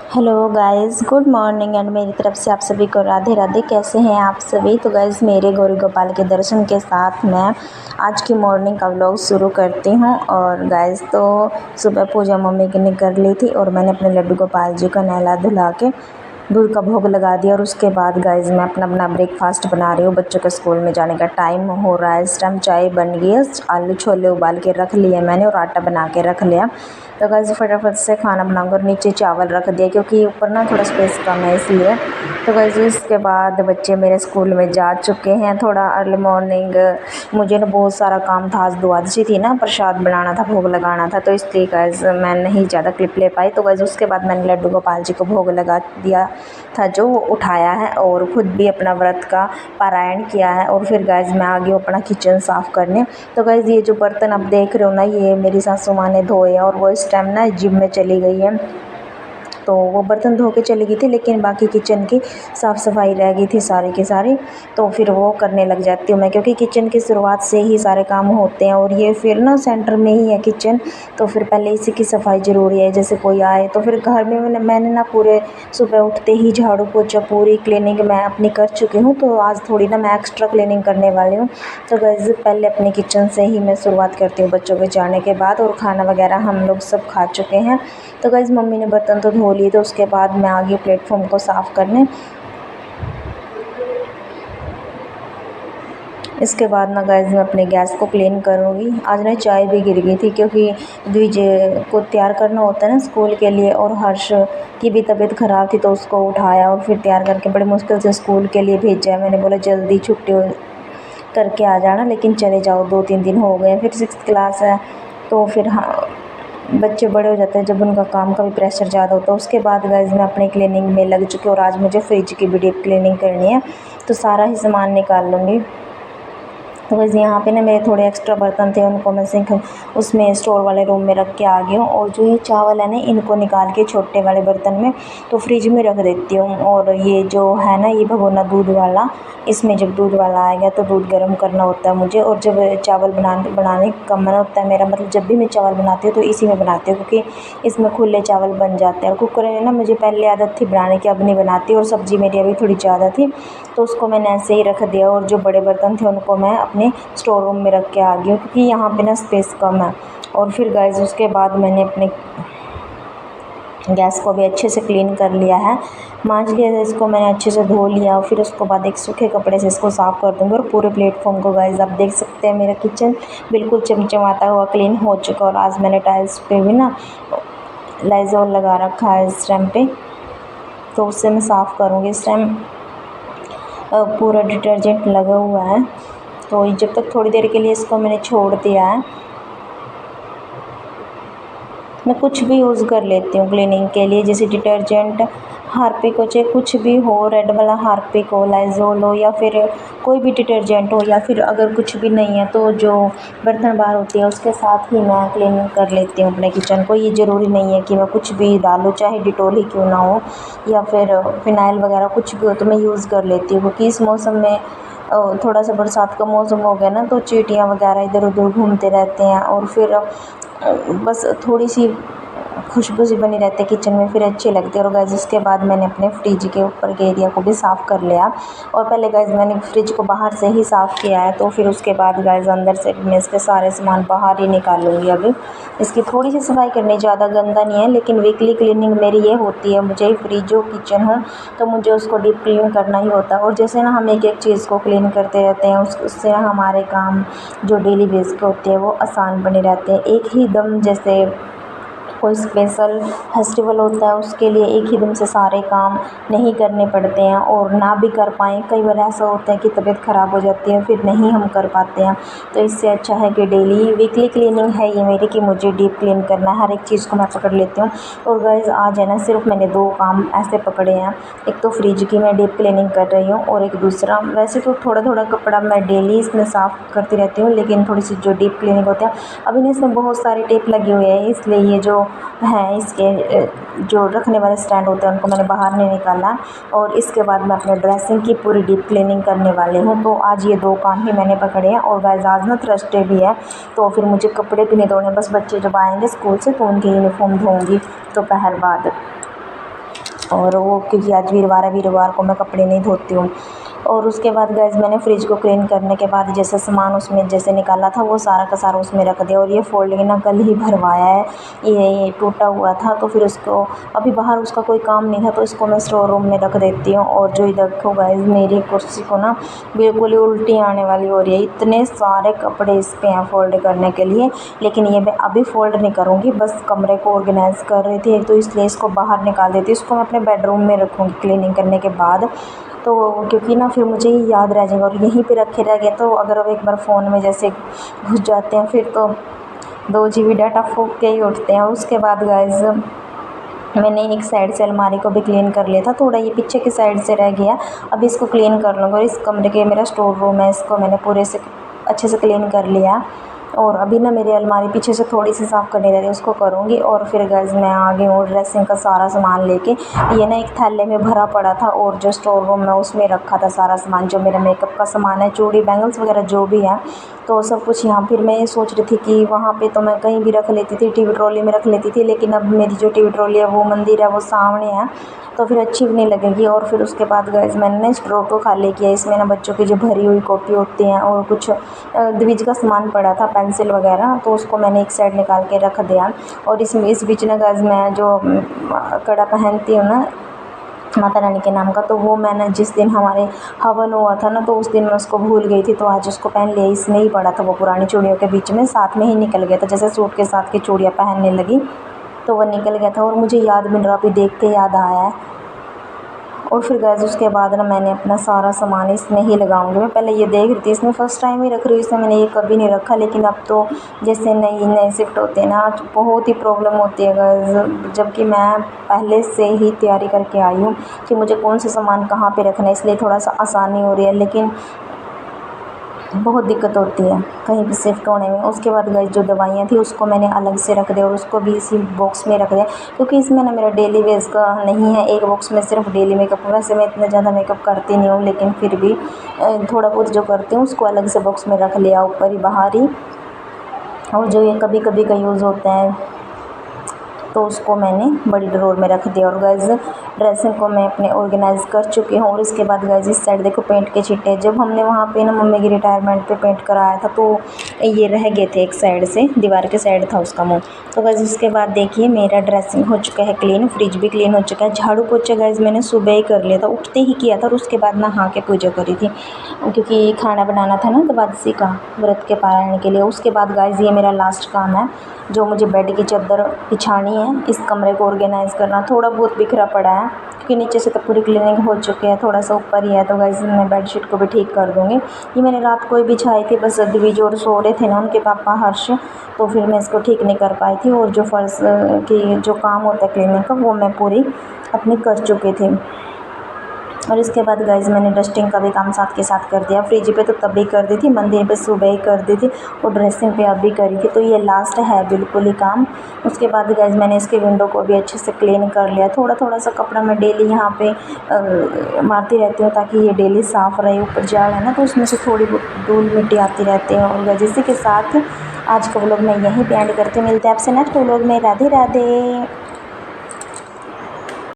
Hello guys, good morning and मेरी तरफ से आप सभी को राधे राधे। कैसे हैं आप सभी। तो गाइस, मेरे गौरी गोपाल के दर्शन के साथ मैं आज की मॉर्निंग का व्लॉग शुरू करती हूं। और गाइस, तो सुबह पूजा मम्मी ने कर ली थी और मैंने अपने लड्डू गोपाल जी को नहला धुला के दूध का भोग लगा दिया। और उसके बाद गाइस, मैं अपना ब्रेकफास्ट बना रही हूँ। बच्चों के स्कूल में जाने का टाइम हो रहा है। इस टाइम चाय बन गई है, आलू छोले उबाल के रख लिए मैंने और आटा बना के रख लिया। तो गाइस, फटाफट से खाना बनाकर नीचे चावल रख दिया क्योंकि ऊपर ना थोड़ा स्पेस कम है इसलिए। तो गाइस, इसके बाद बच्चे मेरे स्कूल में जा चुके हैं। थोड़ा अर्ली मॉर्निंग मुझे ना बहुत सारा काम था। आज द्वादशी थी ना, प्रसाद बनाना था, भोग लगाना था, तो इसलिए गाइस मैं नहीं ज़्यादा क्लिप ले पाई। तो गाइस, उसके बाद मैंने लड्डू गोपाल जी को भोग लगा दिया था, जो उठाया है, और ख़ुद भी अपना व्रत का पारायण किया है। और फिर गाइस, मैं आ गई हूँ अपना किचन साफ़ करने। तो गाइस, ये जो बर्तन आप देख रहे हो ना, ये मेरी सासू माँ ने धोए और वो इस टाइम ना जिम में चली गई है। तो वो बर्तन धो के चली गई थी, लेकिन बाकी किचन की साफ़ सफाई रह गई थी सारी की सारी। तो फिर वो करने लग जाती हूँ मैं, क्योंकि किचन की शुरुआत से ही सारे काम होते हैं। और ये फिर ना सेंटर में ही है किचन, तो फिर पहले इसी की सफाई ज़रूरी है। जैसे कोई आए तो फिर घर में मैंने ना पूरे सुबह उठते ही झाड़ू पोछा पूरी क्लीनिंग मैं अपनी कर चुकी हूँ। तो आज थोड़ी ना मैं एक्स्ट्रा क्लीनिंग करने वाली हूँ। तो गाइस, पहले अपने किचन से ही मैं शुरुआत करती हूँ बच्चों के जाने के बाद। और खाना वगैरह हम लोग सब खा चुके हैं। तो गाइस, मम्मी ने बर्तन तो धो लिए, तो उसके बाद मैं आ गई प्लेटफॉर्म को साफ़ करने। इसके बाद ना गाइस, मैं अपने गैस को क्लीन करूँगी। आज ना चाय भी गिर गई थी क्योंकि द्विज को तैयार करना होता है ना स्कूल के लिए, और हर्ष की भी तबीयत ख़राब थी तो उसको उठाया और फिर तैयार करके बड़ी मुश्किल से स्कूल के लिए भेजा है। मैंने बोला जल्दी छुट्टी करके आ जाना, लेकिन चले जाओ, 2-3 दिन हो गए। फिर 6th क्लास है तो फिर हाँ, बच्चे बड़े हो जाते हैं जब उनका काम का भी प्रेशर ज़्यादा होता है। उसके बाद गाइस, मैं अपनी क्लीनिंग में लग चुकी हूँ और आज मुझे फ्रिज की भी डीप क्लीनिंग करनी है, तो सारा ही सामान निकाल लूँगी। तो बस यहाँ पे ना मेरे थोड़े एक्स्ट्रा बर्तन थे, उनको मैं सिंक उसमें स्टोर वाले रूम में रख के आ गई हूँ। और जो ये चावल है ना, इनको निकाल के छोटे वाले बर्तन में तो फ्रिज में रख देती हूँ। और ये जो है ना, ये भगोना दूध वाला, इसमें जब दूध वाला आएगा तो दूध गर्म करना होता है मुझे। और जब चावल बनाने का मन होता है मेरा, मतलब जब भी मैं चावल बनाती हूँ तो इसी में बनाती हूँ, क्योंकि इसमें खुले चावल बन जाते हैं। और कुकर में ना मुझे पहले आदत थी बनाने की, अब नहीं बनाती। और सब्ज़ी मेरी अभी थोड़ी ज़्यादा थी तो उसको मैंने ऐसे ही रख दिया। और जो बड़े बर्तन थे उनको मैं अपने स्टोर रूम में रख के आ गई हूँ, क्योंकि यहाँ पे ना स्पेस कम है। और फिर गाइस, उसके बाद मैंने अपने गैस को भी अच्छे से क्लीन कर लिया है, मांज लिया है, इसको मैंने अच्छे से धो लिया। और फिर उसके बाद एक सूखे कपड़े से इसको साफ़ कर दूँगी। और पूरे प्लेटफॉर्म को गाइस आप देख सकते हैं, मेरा किचन बिल्कुल चमचमाता हुआ क्लीन हो चुका। और आज मैंने टाइल्स पे भी ना लाइज़ॉल लगा रखा है इस टाइम पे, तो उससे मैं साफ़ करूँगी। इस टाइम पूरा डिटर्जेंट लगा हुआ है, तो जब तक थोड़ी देर के लिए इसको मैंने छोड़ दिया है। मैं कुछ भी यूज़ कर लेती हूँ क्लीनिंग के लिए, जैसे डिटर्जेंट, हार्पिक हो, चाहे कुछ भी हो, रेड वाला हार्पिक हो, लाइज़ॉल हो, या फिर कोई भी डिटर्जेंट हो, या फिर अगर कुछ भी नहीं है तो जो बर्तन बार होती है उसके साथ ही मैं क्लीनिंग कर लेती हूँ अपने किचन को। ये ज़रूरी नहीं है कि मैं कुछ भी डालूँ, चाहे डिटॉल ही क्यों ना हो, या फिर फ़िनाइल वगैरह कुछ भी हो तो मैं यूज़ कर लेती हूँ। क्योंकि इस मौसम में थोड़ा सा बरसात का मौसम हो गया ना, तो चींटियाँ वगैरह इधर उधर घूमते रहते हैं। और फिर बस थोड़ी सी खुशबू सी बनी रहती है किचन में, फिर अच्छी लगती है। और गाइस, इसके बाद मैंने अपने फ्रिज के ऊपर के एरिया को भी साफ़ कर लिया। और पहले गाइस, मैंने फ्रिज को बाहर से ही साफ़ किया है, तो फिर उसके बाद गाइस अंदर से मैं इसके सारे सामान बाहर ही निकालूंगी। अभी इसकी थोड़ी सी सफाई करनी, ज़्यादा गंदा नहीं है, लेकिन वीकली क्लीनिंग मेरी ये होती है। मुझे फ्रिज हो, किचन हो, तो मुझे उसको डीप क्लीन करना ही होता है। और जैसे ना हम एक एक चीज़ को क्लीन करते रहते हैं, उससे हमारे काम जो डेली बेस पे होते हैं वो आसान बने रहते हैं। एक ही दम जैसे कोई स्पेशल फेस्टिवल होता है उसके लिए एक ही दिन से सारे काम नहीं करने पड़ते हैं, और ना भी कर पाएँ, कई बार ऐसा होता है कि तबीयत ख़राब हो जाती है, फिर नहीं हम कर पाते हैं। तो इससे अच्छा है कि डेली वीकली क्लीनिंग है ये मेरी, कि मुझे डीप क्लीन करना है, हर एक चीज़ को मैं पकड़ लेती हूँ। और गाइस, आज है ना, सिर्फ मैंने 2 काम ऐसे पकड़े हैं। एक तो फ्रिज की मैं डीप क्लीनिंग कर रही हूँ, और एक दूसरा, वैसे तो थोड़ा थोड़ा कपड़ा मैं डेली इसमें साफ़ करती रहती हूँ, लेकिन थोड़ी सी जो डीप क्लीनिंग होती है, अभी ना इसमें बहुत सारे टेप लगे हुए हैं, इसलिए ये जो है इसके जो रखने वाले स्टैंड होते हैं उनको मैंने बाहर नहीं निकाला। और इसके बाद मैं अपने ड्रेसिंग की पूरी डीप क्लीनिंग करने वाली हूँ। तो आज ये 2 काम ही मैंने पकड़े हैं। और गाइस, आज ना थर्सडे भी है, तो फिर मुझे कपड़े भी नहीं धोने, बस बच्चे जब आएंगे स्कूल से तो उनके यूनिफॉर्म धोऊंगी दोपहर बाद। और वो क्योंकि आज वीरवार है, वीरवार को मैं कपड़े नहीं धोती हूँ। और उसके बाद गाइस मैंने फ्रिज को क्लीन करने के बाद जैसे सामान उसमें जैसे निकाला था वो सारा का सारा उसमें रख दिया। और ये फोल्डिंग ना कल ही भरवाया है, ये टूटा हुआ था तो फिर उसको अभी बाहर उसका कोई काम नहीं था तो इसको मैं स्टोर रूम में रख देती हूँ। और जो इधर देखो गाइस मेरी कुर्सी को ना बिल्कुल ही उल्टी आने वाली हो रही है, इतने सारे कपड़े इस पे हैं फोल्ड करने के लिए, लेकिन ये मैं अभी फोल्ड नहीं करूँगी, बस कमरे को ऑर्गेनाइज़ कर रही थी तो इसलिए इसको बाहर निकाल देती, इसको मैं अपने बेडरूम में रखूँगी क्लीनिंग करने के बाद। तो क्योंकि ना फिर मुझे ये याद रह जाएगा, और यहीं पे रखे रह गए तो अगर वो एक बार फ़ोन में जैसे घुस जाते हैं फिर तो 2 GB डाटा फूँक के ही उठते हैं। उसके बाद गाइस मैंने एक साइड से अलमारी को भी क्लीन कर लिया था, थोड़ा ये पीछे की साइड से रह गया, अब इसको क्लीन कर लूँगी। और इस कमरे के मेरा स्टोर रूम है, इसको मैंने पूरे से अच्छे से क्लीन कर लिया। और अभी ना मेरी अलमारी पीछे से थोड़ी सी साफ़ करनी रह रही है, उसको करूँगी। और फिर गाइस मैं आ गई हूँ ड्रेसिंग का सारा सामान लेके, ये ना एक थैले में भरा पड़ा था और जो स्टोर रूम में उसमें रखा था सारा सामान, जो मेरा मेकअप का सामान है, चूड़ी बैंगल्स वगैरह जो भी है, तो सब कुछ यहाँ। फिर मैं ये सोच रही थी कि वहाँ पे तो मैं कहीं भी रख लेती थी, टीवी ट्रॉली में रख लेती थी, लेकिन अब मेरी जो टीवी ट्रॉली है वो मंदिर है, वो सामने है, तो फिर अच्छी भी नहीं लगेगी। और फिर उसके बाद गाइस मैंने ना इस ड्रॉर को खाली किया, इसमें ना बच्चों की जो भरी हुई कॉपी होती हैं और कुछ द्विज का सामान पड़ा था, पेंसिल वगैरह, तो उसको मैंने एक साइड निकाल के रख दिया। और इस बीच ना गाइस मैं जो कड़ा पहनती हूँ ना माता रानी के नाम का, तो वो मैंने जिस दिन हमारे हवन हुआ था ना तो उस दिन मैं उसको भूल गई थी, तो आज उसको पहन लिया। इसमें ही पड़ा था वो पुरानी चूड़ियों के बीच में, साथ में ही निकल गया था, जैसे सूट के साथ की चूड़ियाँ पहनने लगी तो वो निकल गया था और मुझे याद भी नहीं रहा, अभी देख के याद आया है। और फिर गाइस उसके बाद ना मैंने अपना सारा सामान इसमें ही लगाऊंगी। मैं पहले ये देख रही थी, इसमें फ़र्स्ट टाइम ही रख रही हूँ, इसमें मैंने ये कभी नहीं रखा, लेकिन अब तो जैसे नई नए शिफ्ट होते हैं ना तो बहुत ही प्रॉब्लम होती है गाइस, जबकि मैं पहले से ही तैयारी करके आई हूँ कि मुझे कौन सा सामान कहाँ पे रखना है, इसलिए थोड़ा सा आसानी हो रही है, लेकिन बहुत दिक्कत होती है कहीं भी शिफ्ट होने में। उसके बाद गाइस जो दवाइयाँ थी उसको मैंने अलग से रख दिया और उसको भी इसी बॉक्स में रख दिया, क्योंकि इसमें ना मेरा डेली वेज का नहीं है, एक बॉक्स में सिर्फ डेली मेकअप। वैसे मैं इतना ज़्यादा मेकअप करती नहीं हूँ, लेकिन फिर भी थोड़ा बहुत जो करती हूँ उसको अलग से बॉक्स में रख लिया, ऊपर ही बाहर ही। और जो ये कभी कभी का यूज़ होता है तो उसको मैंने बड़ी ड्रॉर में रख दिया। और गाइस ड्रेसिंग को मैं अपने ऑर्गेनाइज़ कर चुकी हूँ। और इसके बाद गाइस इस साइड देखो पेंट के छिट्टे, जब हमने वहाँ पे ना मम्मी की रिटायरमेंट पे पेंट कराया था तो ये रह गए थे, एक साइड से दीवार के साइड था उसका मुँह। तो गाइस उसके बाद देखिए मेरा ड्रेसिंग हो चुका है क्लीन, फ्रिज भी क्लीन हो चुका है, झाड़ू पोछा गाइस मैंने सुबह ही कर लिया था, उठते ही किया था। और उसके बाद नहा के पूजा करी थी, क्योंकि खाना बनाना था ना द्वादशी का, व्रत के पारायण के लिए। उसके बाद गाइस ये मेरा लास्ट काम है, जो मुझे बेड की चादर बिछानी है, इस कमरे को ऑर्गेनाइज़ करना। थोड़ा बहुत बिखरा पड़ा है क्योंकि नीचे से तो पूरी क्लीनिंग हो चुकी है, थोड़ा सा ऊपर ही है, तो गाइस मैं बेडशीट को भी ठीक कर दूँगी। ये मैंने रात को ही बिछाई थी, बस दिविज और सो रहे थे ना उनके पापा हर्ष, तो फिर मैं इसको ठीक नहीं कर पाई थी। और जो फर्श की जो काम होता है क्लीनिंग का वो मैं पूरी अपनी कर चुकी थी। और इसके बाद गाइस मैंने डस्टिंग का भी काम साथ के साथ कर दिया। फ्रिज पे तो तभी कर दी थी, मंदिर पे सुबह ही कर दी थी, और ड्रेसिंग पे अभी करी थी, तो ये लास्ट है बिल्कुल ही काम। उसके बाद गाइस मैंने इसके विंडो को भी अच्छे से क्लीन कर लिया। थोड़ा थोड़ा सा कपड़ा मैं डेली यहाँ पे मारती रहती हूँ ताकि ये डेली साफ़ रहे। ऊपर जाड़ है ना तो उसमें से थोड़ी धूल मिट्टी आती रहती है। और इसी के साथ आज का व्लॉग मैं यहीं पे एंड करती हूँ, मिलते हैं आपसे नेक्स्ट व्लॉग में। राधे राधे।